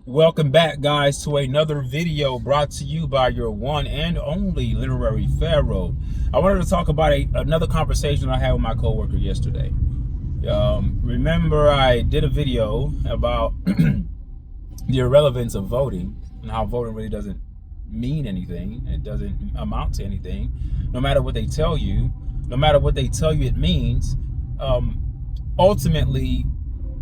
Welcome back, guys, to another video brought to you by your one and only Literary Pharaoh. I wanted to talk about another conversation I had with my coworker yesterday. Remember, I did a video about the irrelevance of voting and how voting really doesn't mean anything. It doesn't amount to anything. No matter what they tell you, it means. Ultimately,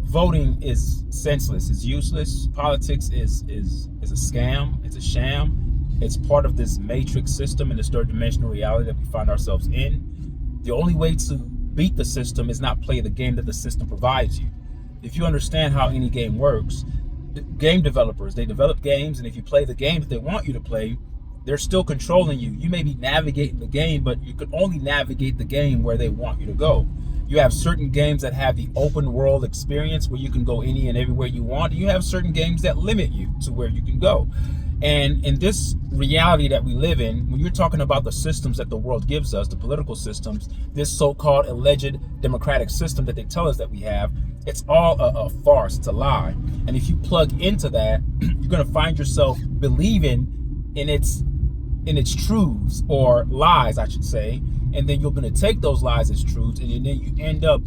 voting is senseless. It's useless. Politics is a scam. It's a sham. It's part of this matrix system and this third dimensional reality that we find ourselves in. The only way to beat the system is not play the game that the system provides you. If you understand how any game works, game developers, they develop games, and if you play the game that they want you to play, they're still controlling you. You may be navigating the game, but you can only navigate the game where they want you to go. You have certain games that have the open world experience where you can go any and everywhere you want. You have certain games that limit you to where you can go. And in this reality that we live in, when you're talking about the systems that the world gives us, the political systems, this so-called alleged democratic system that they tell us that we have, it's all a farce, it's a lie. And if you plug into that, you're gonna find yourself believing in its truths, or lies, I should say, and then you're going to take those lies as truths, and then you end up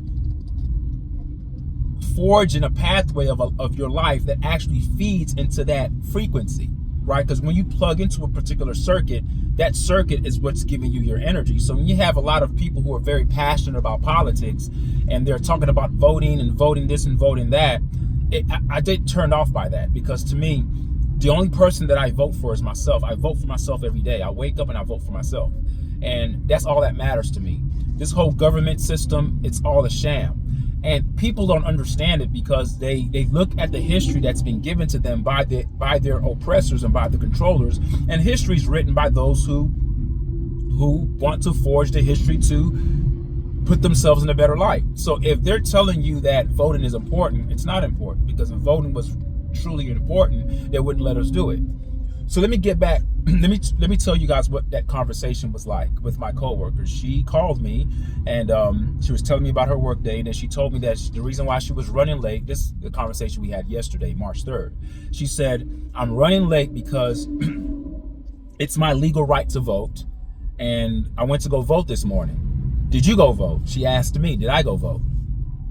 forging a pathway of your life that actually feeds into that frequency, right? Because when you plug into a particular circuit, that circuit is what's giving you your energy. So when you have a lot of people who are very passionate about politics and they're talking about voting and voting this and voting that, I get turned off by that, because to me, the only person that I vote for is myself. I vote for myself every day. I wake up and I vote for myself. And that's all that matters to me. This whole government system, it's all a sham. And people don't understand it because they look at the history that's been given to them by their oppressors and by the controllers. And history is written by those who want to forge the history to put themselves in a better light. So if they're telling you that voting is important, it's not important, because if voting was truly important, they wouldn't let us do it. So let me get back. Let me tell you guys what that conversation was like with my coworker. She called me and she was telling me about her work day, and then she told me that the reason why she was running late, this is the conversation we had yesterday, March 3rd. She said, I'm running late because it's my legal right to vote, and I went to go vote this morning. Did you go vote? She asked me, did I go vote?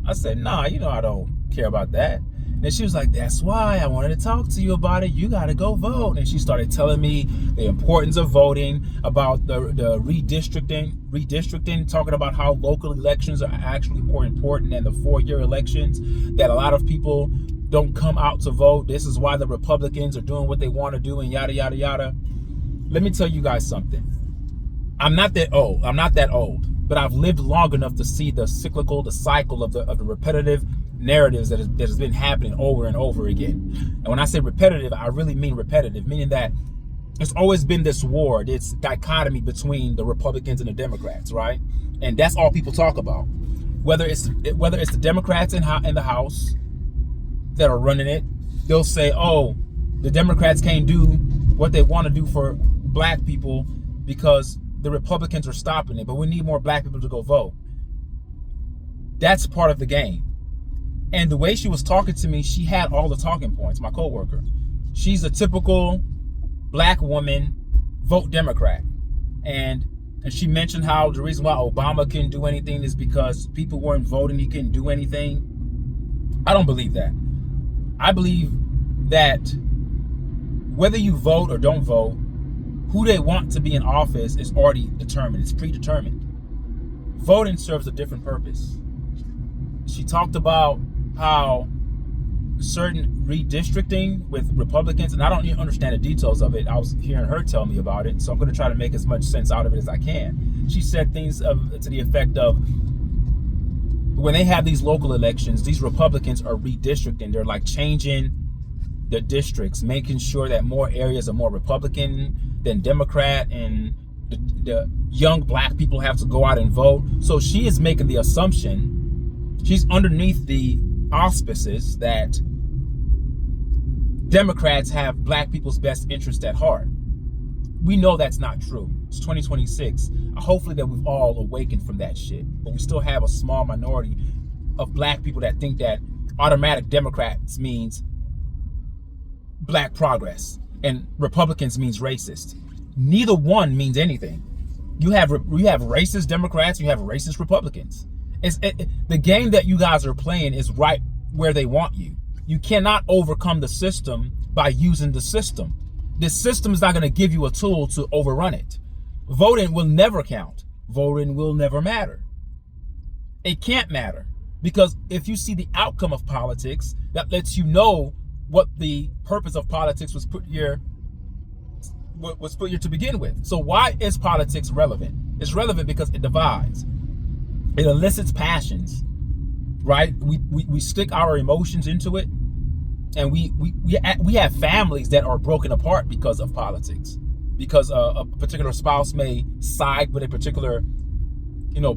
I said, nah, I don't care about that. And she was like, that's why I wanted to talk to you about it. You got to go vote. And she started telling me the importance of voting, about the redistricting, talking about how local elections are actually more important than the 4-year elections, that a lot of people don't come out to vote. This is why the Republicans are doing what they want to do, and yada, yada, yada. Let me tell you guys something. I'm not that old, but I've lived long enough to see the cycle of the repetitive narratives that has been happening over and over again. And when I say repetitive, I really mean repetitive, meaning that there's always been this war, this dichotomy between the Republicans and the Democrats, right? And that's all people talk about. Whether it's the Democrats in the House that are running it, they'll say, oh, the Democrats can't do what they want to do for black people because the Republicans are stopping it, but we need more black people to go vote. That's part of the game. And the way she was talking to me, she had all the talking points, my coworker. She's a typical black woman, vote Democrat. And she mentioned how the reason why Obama couldn't do anything is because people weren't voting, he couldn't do anything. I don't believe that. I believe that whether you vote or don't vote, who they want to be in office is already determined, it's predetermined. Voting serves a different purpose. She talked about how certain redistricting with Republicans, and I don't even understand the details of it. I was hearing her tell me about it, so I'm going to try to make as much sense out of it as I can. She said things to the effect of, when they have these local elections, these Republicans are redistricting. They're like changing the districts, making sure that more areas are more Republican than Democrat, and the young black people have to go out and vote. So she is making the assumption, she's underneath the auspices that Democrats have black people's best interest at heart. We know that's not true. It's 2026. Hopefully that we've all awakened from that shit. But we still have a small minority of black people that think that automatic Democrats means black progress and Republicans means racist. Neither one means anything. You have racist Democrats, you have racist Republicans. The game that you guys are playing is right where they want you. You cannot overcome the system by using the system. The system is not going to give you a tool to overrun it. Voting will never count. Voting will never matter. It can't matter, because if you see the outcome of politics, that lets you know what the purpose of politics was put here to begin with. So why is politics relevant? It's relevant because it divides. It elicits passions, right? We stick our emotions into it, and we have families that are broken apart because of politics, because a particular spouse may side with a particular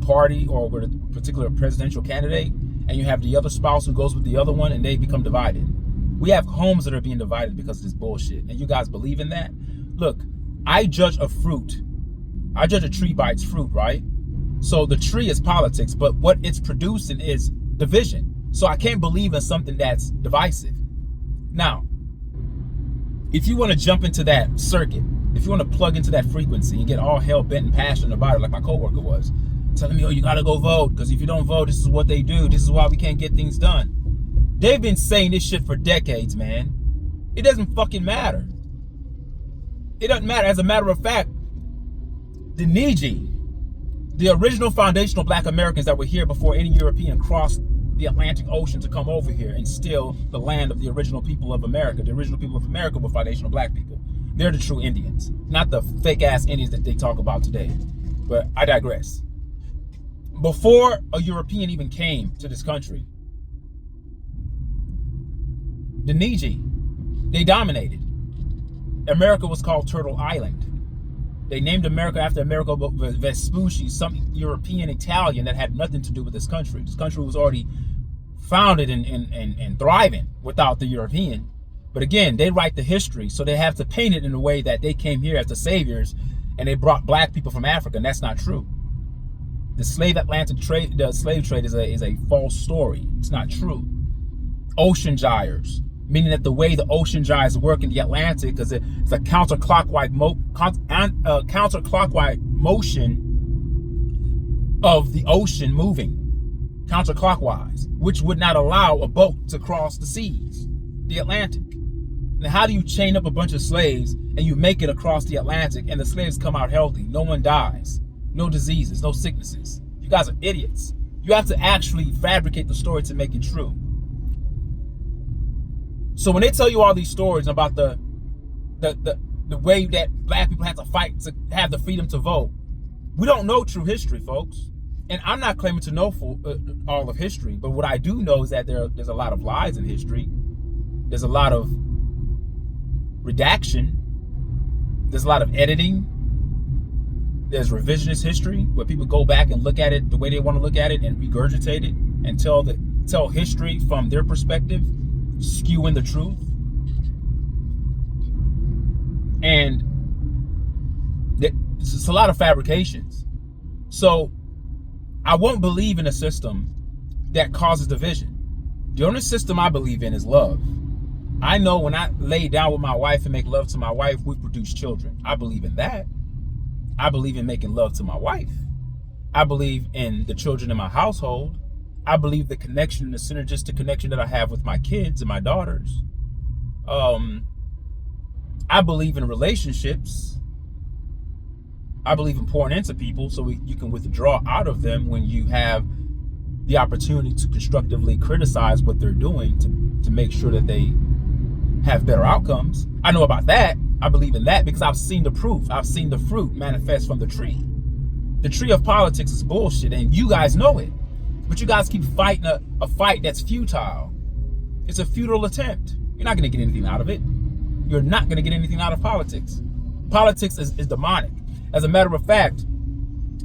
party or with a particular presidential candidate, and you have the other spouse who goes with the other one, and they become divided. We have homes that are being divided because of this bullshit, and you guys believe in that? Look, I judge a tree by its fruit, right? So the tree is politics, but what it's producing is division. So I can't believe in something that's divisive. Now, if you want to jump into that circuit, if you want to plug into that frequency and get all hell bent and passionate about it, like my coworker was, telling me, oh, you got to go vote, because if you don't vote, this is what they do. This is why we can't get things done. They've been saying this shit for decades, man. It doesn't fucking matter. It doesn't matter. As a matter of fact, the Niji, the original foundational black Americans that were here before any European crossed the Atlantic Ocean to come over here and steal the land of the original people of America. The original people of America were foundational black people. They're the true Indians, not the fake ass Indians that they talk about today. But I digress. Before a European even came to this country, the Niji, they dominated. America was called Turtle Island. They named America after Amerigo Vespucci, some European Italian that had nothing to do with this country. This country was already founded and thriving without the European. But again, they write the history, so they have to paint it in a way that they came here as the saviors and they brought black people from Africa, and that's not true. The slave trade is a false story. It's not true. Ocean gyres, meaning that the way the ocean gyres work in the Atlantic is it's a counterclockwise motion of the ocean moving counterclockwise, which would not allow a boat to cross the seas, the Atlantic. Now, how do you chain up a bunch of slaves and you make it across the Atlantic and the slaves come out healthy? No one dies, no diseases, no sicknesses. You guys are idiots. You have to actually fabricate the story to make it true. So when they tell you all these stories about the way that black people have to fight to have the freedom to vote, we don't know true history, folks. And I'm not claiming to know all of history, but what I do know is that there's a lot of lies in history. There's a lot of redaction. There's a lot of editing. There's revisionist history where people go back and look at it the way they want to look at it and regurgitate it and tell history from their perspective, skewing the truth. And it's a lot of fabrications. So I won't believe in a system that causes division. The only system I believe in is love. I know when I lay down with my wife and make love to my wife, we produce children. I believe in that. I believe in making love to my wife. I believe in the children in my household. I believe the connection, the synergistic connection that I have with my kids and my daughters. I believe in relationships. I believe in pouring into people so you can withdraw out of them when you have the opportunity to constructively criticize what they're doing to make sure that they have better outcomes. I know about that. I believe in that because I've seen the proof. I've seen the fruit manifest from the tree. The tree of politics is bullshit, and you guys know it. But you guys keep fighting a fight that's futile. It's a futile attempt. You're not going to get anything out of it. You're not going to get anything out of politics. Politics is demonic. As a matter of fact,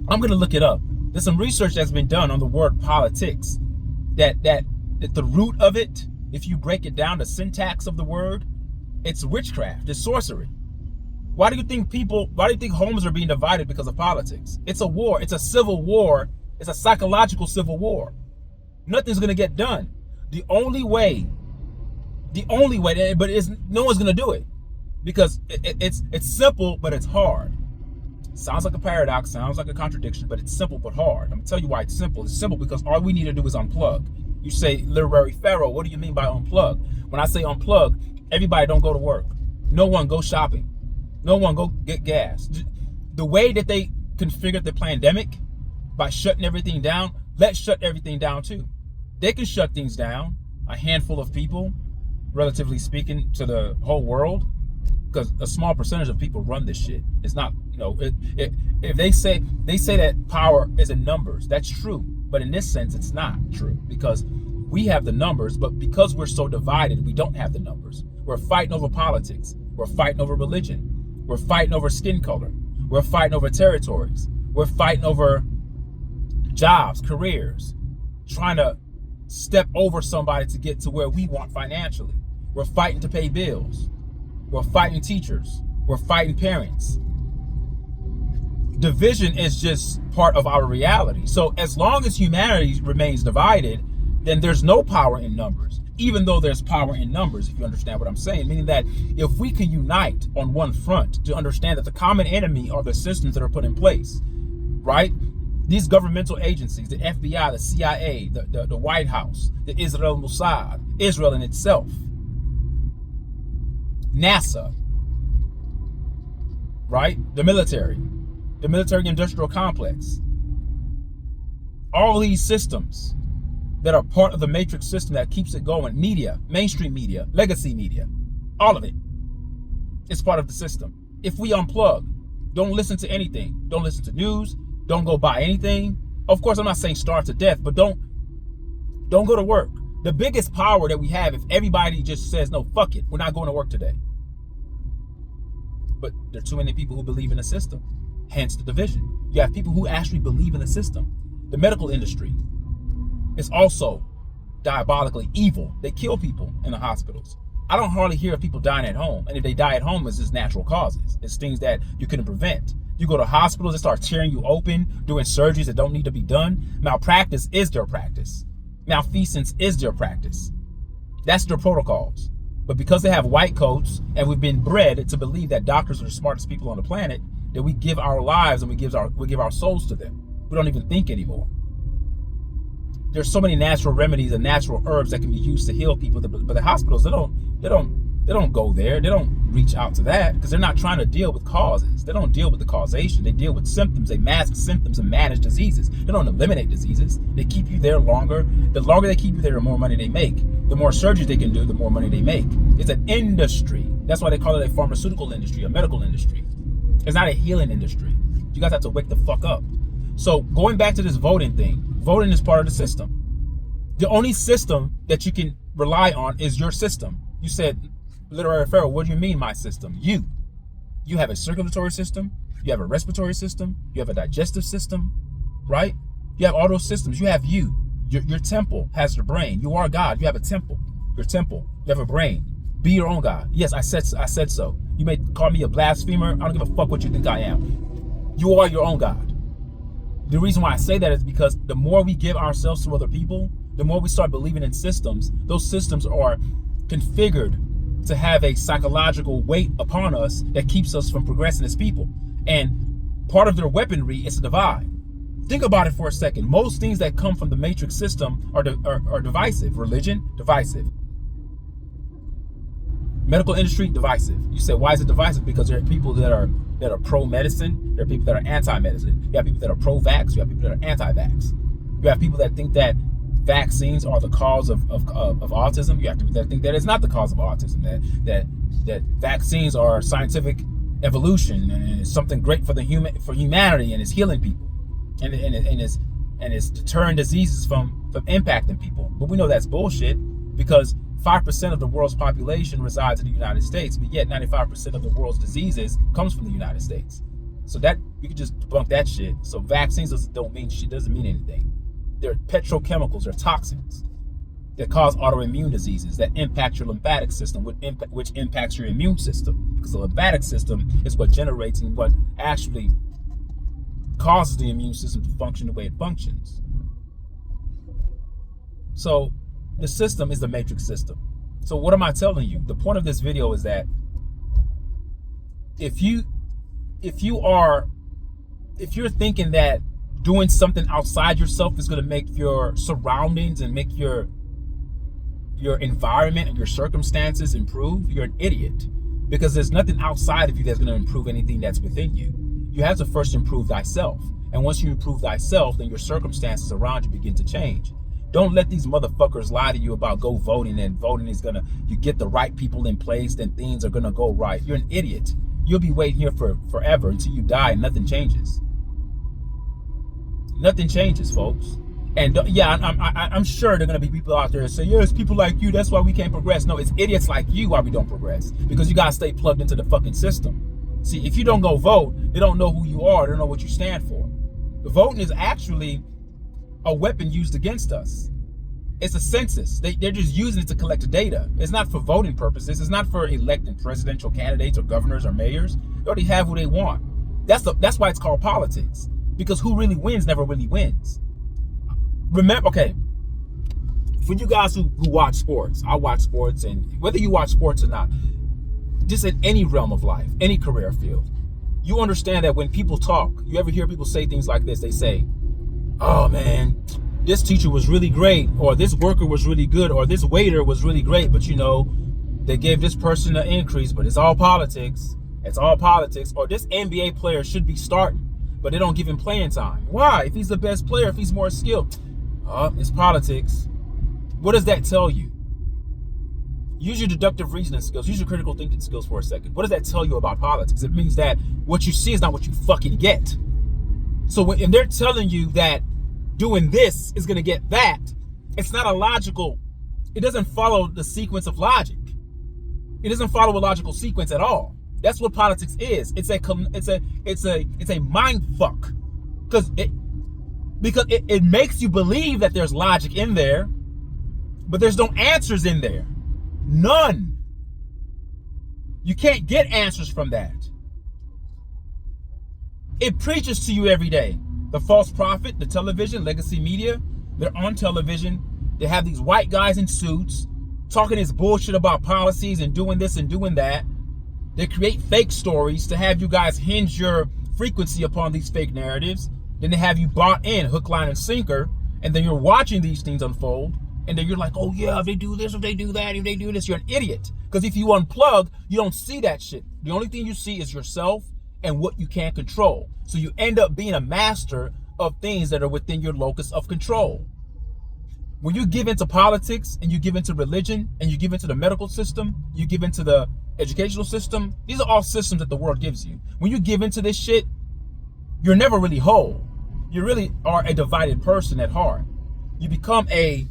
I'm going to look it up. There's some research that's been done on the word politics. That the root of it, if you break it down, the syntax of the word, it's witchcraft, it's sorcery. Why do you think homes are being divided because of politics? It's a war. It's a civil war. It's a psychological civil war. Nothing's going to get done. The only way The only way, but no one's gonna do it because it's simple, but it's hard. Sounds like a paradox, sounds like a contradiction, but it's simple but hard. I'm gonna tell you why it's simple. It's simple because all we need to do is unplug. You say, Literary Pharaoh, what do you mean by unplug? When I say unplug, everybody don't go to work. No one go shopping. No one go get gas. The way that they configured the pandemic by shutting everything down, let's shut everything down too. They can shut things down, a handful of people, relatively speaking, to the whole world, because a small percentage of people run this shit. It's not, if they say that power is in numbers, that's true. But in this sense, it's not true because we have the numbers, but because we're so divided, we don't have the numbers. We're fighting over politics. We're fighting over religion. We're fighting over skin color. We're fighting over territories. We're fighting over jobs, careers, trying to step over somebody to get to where we want financially. We're fighting to pay bills. We're fighting teachers. We're fighting parents. Division is just part of our reality. So as long as humanity remains divided, then there's no power in numbers, even though there's power in numbers, if you understand what I'm saying. Meaning that if we can unite on one front to understand that the common enemy are the systems that are put in place, right? These governmental agencies, the FBI, the CIA, the White House, the Israel Mossad, Israel in itself, NASA, right? The military industrial complex. All these systems that are part of the matrix system that keeps it going. Media, mainstream media, legacy media, all of it. It's part of the system. If we unplug, don't listen to anything. Don't listen to news. Don't go buy anything. Of course, I'm not saying starve to death, but don't go to work. The biggest power that we have, if everybody just says, no, fuck it, we're not going to work today. But there are too many people who believe in the system, hence the division. You have people who actually believe in the system. The medical industry is also diabolically evil. They kill people in the hospitals. I don't hardly hear of people dying at home. And if they die at home, it's just natural causes. It's things that you couldn't prevent. You go to hospitals, they start tearing you open, doing surgeries that don't need to be done. Malpractice is their practice. Malfeasance is their practice. That's their protocols. But because they have white coats and we've been bred to believe that doctors are the smartest people on the planet, that we give our lives and we give our souls to them. We don't even think anymore. There's so many natural remedies and natural herbs that can be used to heal people, but the hospitals, they don't go there. They don't reach out to that because they're not trying to deal with causes. They don't deal with the causation. They deal with symptoms. They mask symptoms and manage diseases. They don't eliminate diseases. They keep you there longer. The longer they keep you there, the more money they make. The more surgeries they can do, the more money they make. It's an industry. That's why they call it a pharmaceutical industry, a medical industry. It's not a healing industry. You guys have to wake the fuck up. So going back to this voting thing, voting is part of the system. The only system that you can rely on is your system. You said, Literary Pharaoh, what do you mean my system? You have a circulatory system. You have a respiratory system. You have a digestive system, right? You have all those systems. You have you. Your temple has your brain. You are God. You have a temple. Your temple. You have a brain. Be your own God. Yes, I said so. You may call me a blasphemer. I don't give a fuck what you think I am. You are your own God. The reason why I say that is because the more we give ourselves to other people, the more we start believing in systems. Those systems are configured to have a psychological weight upon us that keeps us from progressing as people. And part of their weaponry is to divide. Think about it for a second. Most things that come from the matrix system are divisive. Religion, divisive. Medical industry, divisive. You say, why is it divisive? Because there are people that are pro-medicine. There are people that are anti-medicine. You have people that are pro-vax. You have people that are anti-vax. You have people that think that vaccines are the cause of autism. You have people that think that it's not the cause of autism. That vaccines are scientific evolution and it's something great for humanity and it's healing people and it's deterring diseases from impacting people. But we know that's bullshit because 5% of the world's population resides in the United States, but yet 95% of the world's diseases comes from the United States. So that you can just debunk that shit. So vaccines doesn't mean anything. They're petrochemicals, they're toxins that cause autoimmune diseases that impact your lymphatic system, which impacts your immune system. Because the lymphatic system is what generates and what actually causes the immune system to function the way it functions. So the system is the matrix system. So what am I telling you? The point of this video is that if you're thinking that doing something outside yourself is going to make your surroundings and make your environment and your circumstances improve, you're an idiot. Because there's nothing outside of you that's going to improve anything that's within you. You have to first improve thyself. And once you improve thyself, then your circumstances around you begin to change. Don't let these motherfuckers lie to you about go voting and voting is gonna, you get the right people in place, then things are gonna go right. You're an idiot. You'll be waiting here for forever until you die and nothing changes. Nothing changes, folks. And yeah, I'm sure there are gonna be people out there that say, yeah, it's people like you, that's why we can't progress. No, it's idiots like you why we don't progress. Because you gotta stay plugged into the fucking system. See, if you don't go vote, they don't know who you are, they don't know what you stand for. The voting is actually a weapon used against us. It's a census. They're just using it to collect data. It's not for voting purposes. It's not for electing presidential candidates or governors or mayors. They already have who they want. That's why it's called politics. Because who really wins never really wins. Remember, okay, for you guys who watch sports, I watch sports, and whether you watch sports or not, just in any realm of life, any career field, you understand that when people talk, you ever hear people say things like this, they say, oh man, this teacher was really great, or this worker was really good, or this waiter was really great, but you know, they gave this person an increase, but it's all politics. It's all politics. Or this NBA player should be starting, but they don't give him playing time. Why? If he's the best player, if he's more skilled, it's politics. What does that tell you? Use your deductive reasoning skills. Use your critical thinking skills for a second. What does that tell you about politics? It means that what you see is not what you fucking get. So when they're telling you that doing this is going to get that, it's not a logical, it doesn't follow the sequence of logic. It doesn't follow a logical sequence at all. That's what politics is. It's a mind fuck. Because it makes you believe that there's logic in there, but there's no answers in there. None. You can't get answers from that. It preaches to you every day. The false prophet, the television, legacy media, they're on television. They have these white guys in suits talking this bullshit about policies and doing this and doing that. They create fake stories to have you guys hinge your frequency upon these fake narratives. Then they have you bought in hook, line, and sinker. And then you're watching these things unfold. And then you're like, oh yeah, if they do this, if they do that, if they do this, you're an idiot. Because if you unplug, you don't see that shit. The only thing you see is yourself and what you can't control. So you end up being a master of things that are within your locus of control. When you give into politics and you give into religion and you give into the medical system, you give into the educational system, these are all systems that the world gives you. When you give into this shit, you're never really whole. You really are a divided person at heart. You become a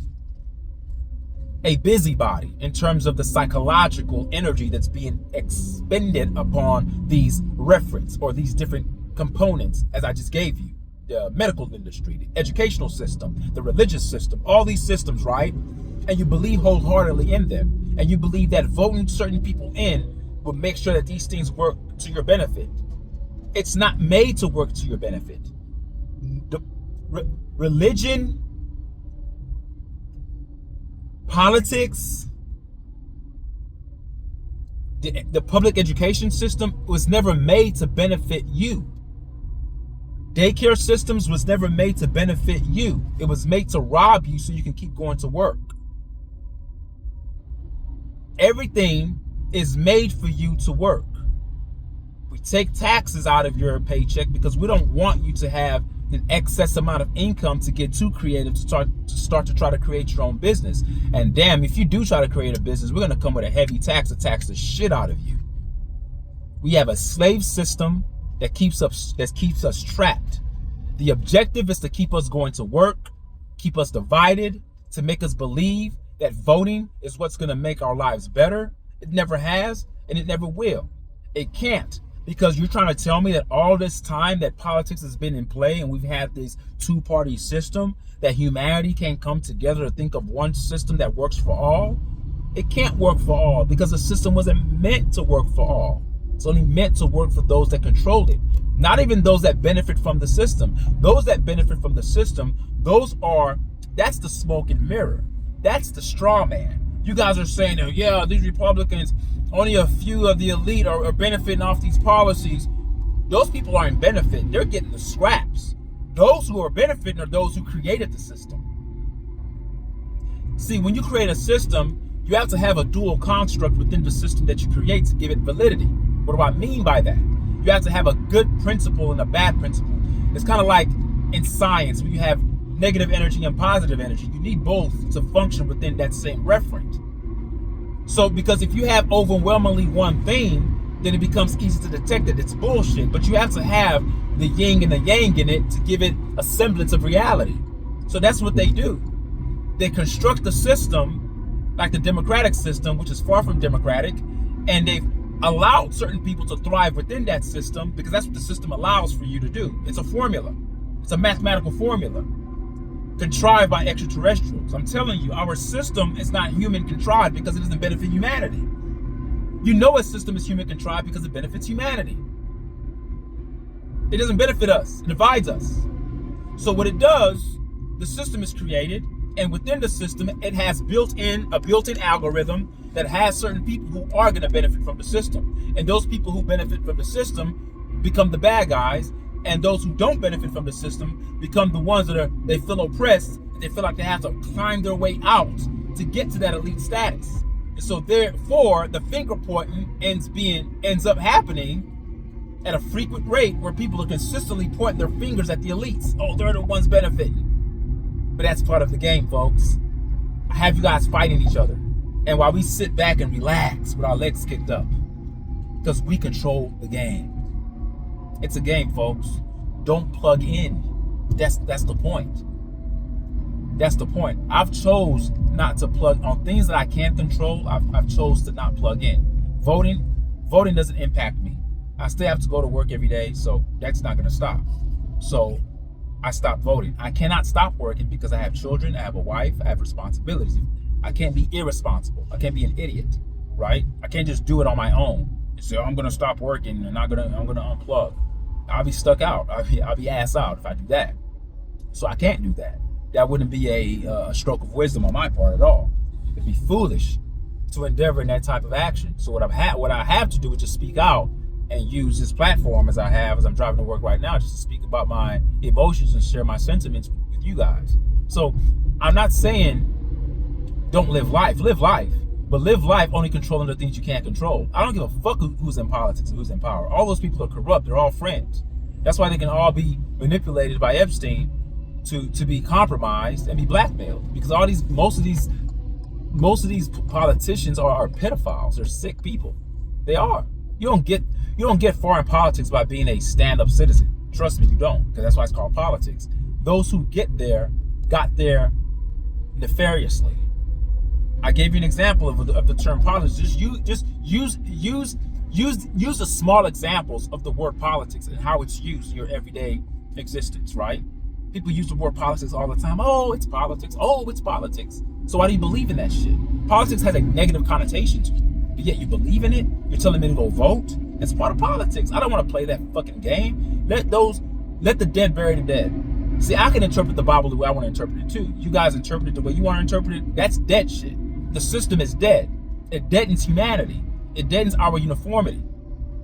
busybody in terms of the psychological energy that's being expended upon these reference or these different components, as I just gave you. The medical industry, the educational system, the religious system, all these systems, right? And you believe wholeheartedly in them. And you believe that voting certain people in will make sure that these things work to your benefit. It's not made to work to your benefit. The religion, politics, the public education system was never made to benefit you. Daycare systems was never made to benefit you. It was made to rob you so you can keep going to work. Everything is made for you to work. We take taxes out of your paycheck because we don't want you to have an excess amount of income to get too creative to start to try to create your own business. And damn, if you do try to create a business, we're going to come with a heavy tax to tax the shit out of you. We have a slave system that keeps us trapped. The objective is to keep us going to work, keep us divided, to make us believe that voting is what's going to make our lives better. It never has, and it never will. It can't, because you're trying to tell me that all this time that politics has been in play and we've had this two-party system, that humanity can't come together to think of one system that works for all. It can't work for all because the system wasn't meant to work for all. It's only meant to work for those that control it. Not even those that benefit from the system. Those that benefit from the system, that's the smoke and mirror. That's the straw man. You guys are saying that, yeah, these Republicans, only a few of the elite are benefiting off these policies. Those people aren't benefiting. They're getting the scraps. Those who are benefiting are those who created the system. See, when you create a system, you have to have a dual construct within the system that you create to give it validity. What do I mean by that? You have to have a good principle and a bad principle. It's kind of like in science, when you have negative energy and positive energy. You need both to function within that same referent. So, because if you have overwhelmingly one thing, then it becomes easy to detect that it's bullshit. But you have to have the yin and the yang in it to give it a semblance of reality. So that's what they do. They construct the system like the democratic system, which is far from democratic, and they've allowed certain people to thrive within that system because that's what the system allows for you to do. It's a formula. It's a mathematical formula contrived by extraterrestrials. I'm telling you, our system is not human contrived because it doesn't benefit humanity. You know a system is human contrived because it benefits humanity. It doesn't benefit us. It divides us. So what it does, the system is created, and within the system, it has a built-in algorithm that has certain people who are going to benefit from the system. And those people who benefit from the system become the bad guys, and those who don't benefit from the system become the ones that they feel oppressed, and they feel like they have to climb their way out to get to that elite status. And so therefore, the finger pointing ends up happening at a frequent rate where people are consistently pointing their fingers at the elites. Oh, they're the ones benefiting. But that's part of the game, folks. I have you guys fighting each other. And while we sit back and relax with our legs kicked up, because we control the game. It's a game, folks. Don't plug in. That's the point. That's the point. I've chose not to plug on things that I can't control. I've chose to not plug in. Voting doesn't impact me. I still have to go to work every day, so that's not going to stop. So I stopped voting. I cannot stop working because I have children, I have a wife, I have responsibilities. I can't be irresponsible. I can't be an idiot, right? I can't just do it on my own and say, I'm going to stop working and I'm going to unplug. I'll be stuck out. I'll be ass out if I do that. So I can't do that. That wouldn't be a stroke of wisdom on my part at all. It'd be foolish to endeavor in that type of action. So what I have to do is just speak out and use this platform as I'm driving to work right now, just to speak about my emotions and share my sentiments with you guys. So I'm not saying don't live life, but live life only controlling the things you can't control. I don't give a fuck who's in politics and who's in power. All those people are corrupt. They're all friends. That's why they can all be manipulated by Epstein to be compromised and be blackmailed. Because most of these politicians are pedophiles. They're sick people. They are. You don't get far in politics by being a stand-up citizen. Trust me, you don't, because that's why it's called politics. Those who get there got there nefariously. I gave you an example of the term politics. Just use the small examples of the word politics and how it's used in your everyday existence, right? People use the word politics all the time. Oh, it's politics. Oh, it's politics. So why do you believe in that shit? Politics has a negative connotation to it, but yet you believe in it. You're telling me to go vote. It's part of politics. I don't want to play that fucking game. Let the dead bury the dead. See, I can interpret the Bible the way I want to interpret it too. You guys interpret it the way you want to interpret it. That's dead shit. The system is dead. It deadens humanity. It deadens our uniformity.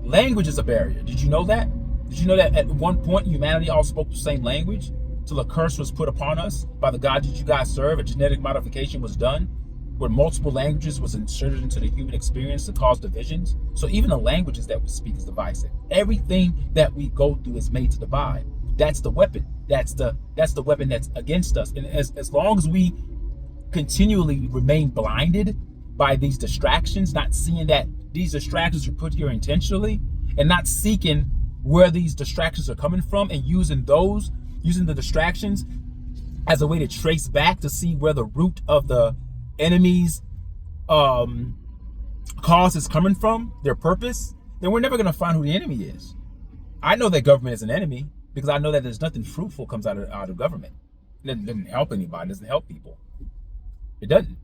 Language is a barrier. Did you know that? Did you know that at one point humanity all spoke the same language till a curse was put upon us by the God that you guys serve? A genetic modification was done where multiple languages was inserted into the human experience to cause divisions. So even the languages that we speak is divisive. Everything that we go through is made to divide. That's the weapon. That's the weapon that's against us. And as long as we continually remain blinded by these distractions, not seeing that these distractions are put here intentionally, and not seeking where these distractions are coming from, and using the distractions as a way to trace back to see where the root of the enemy's cause is coming from, their purpose, then we're never going to find who the enemy is. I know that government is an enemy because I know that there's nothing fruitful comes out of government. It doesn't help anybody. It doesn't help people. It doesn't.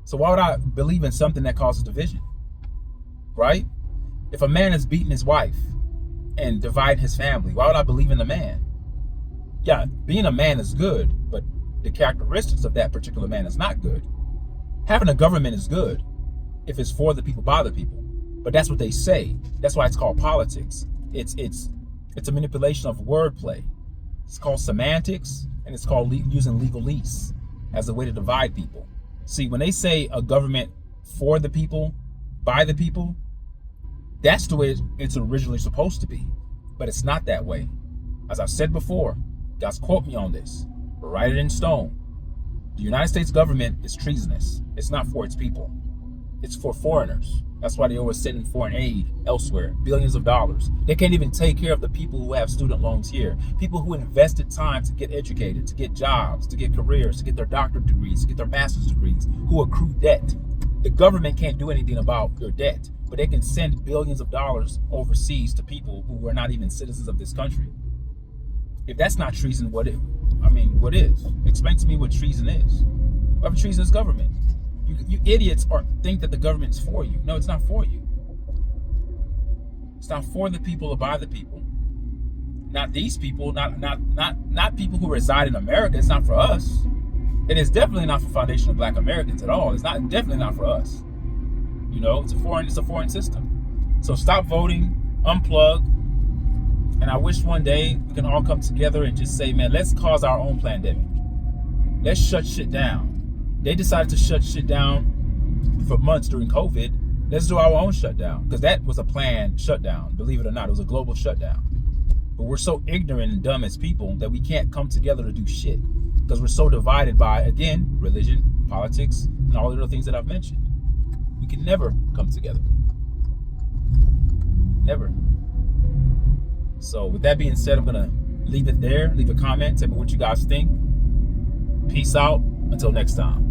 So why would I believe in something that causes division? Right? If a man is beating his wife and dividing his family, why would I believe in the man? Yeah, being a man is good, but the characteristics of that particular man is not good. Having a government is good if it's for the people, by the people. But that's what they say. That's why it's called politics. It's a manipulation of wordplay. It's called semantics, and it's called using legalese as a way to divide people. See, when they say a government for the people, by the people, that's the way it's originally supposed to be. But it's not that way. As I've said before, guys, quote me on this, write it in stone. The United States government is treasonous. It's not for its people. It's for foreigners. That's why they always send foreign aid elsewhere, billions of dollars. They can't even take care of the people who have student loans here, people who invested time to get educated, to get jobs, to get careers, to get their doctorate degrees, to get their master's degrees, who accrue debt. The government can't do anything about your debt, but they can send billions of dollars overseas to people who are not even citizens of this country. If that's not treason, what is? What is? Explain to me what treason is. We have a treasonous government. You idiots think that the government's for you. No, it's not for you. It's not for the people or by the people. Not these people, not people who reside in America. It's not for us. It is definitely not for Foundation of Black Americans at all. It's definitely not for us. It's a foreign system. So stop voting, unplug, and I wish one day we can all come together and just say, man, let's cause our own pandemic. Let's shut shit down. They decided to shut shit down for months during COVID. Let's do our own shutdown, because that was a planned shutdown. Believe it or not, it was a global shutdown. But we're so ignorant and dumb as people that we can't come together to do shit, because we're so divided by, again, religion, politics, and all the other things that I've mentioned. We can never come together. Never. So with that being said, I'm going to leave it there. Leave a comment. Tell me what you guys think. Peace out. Until next time.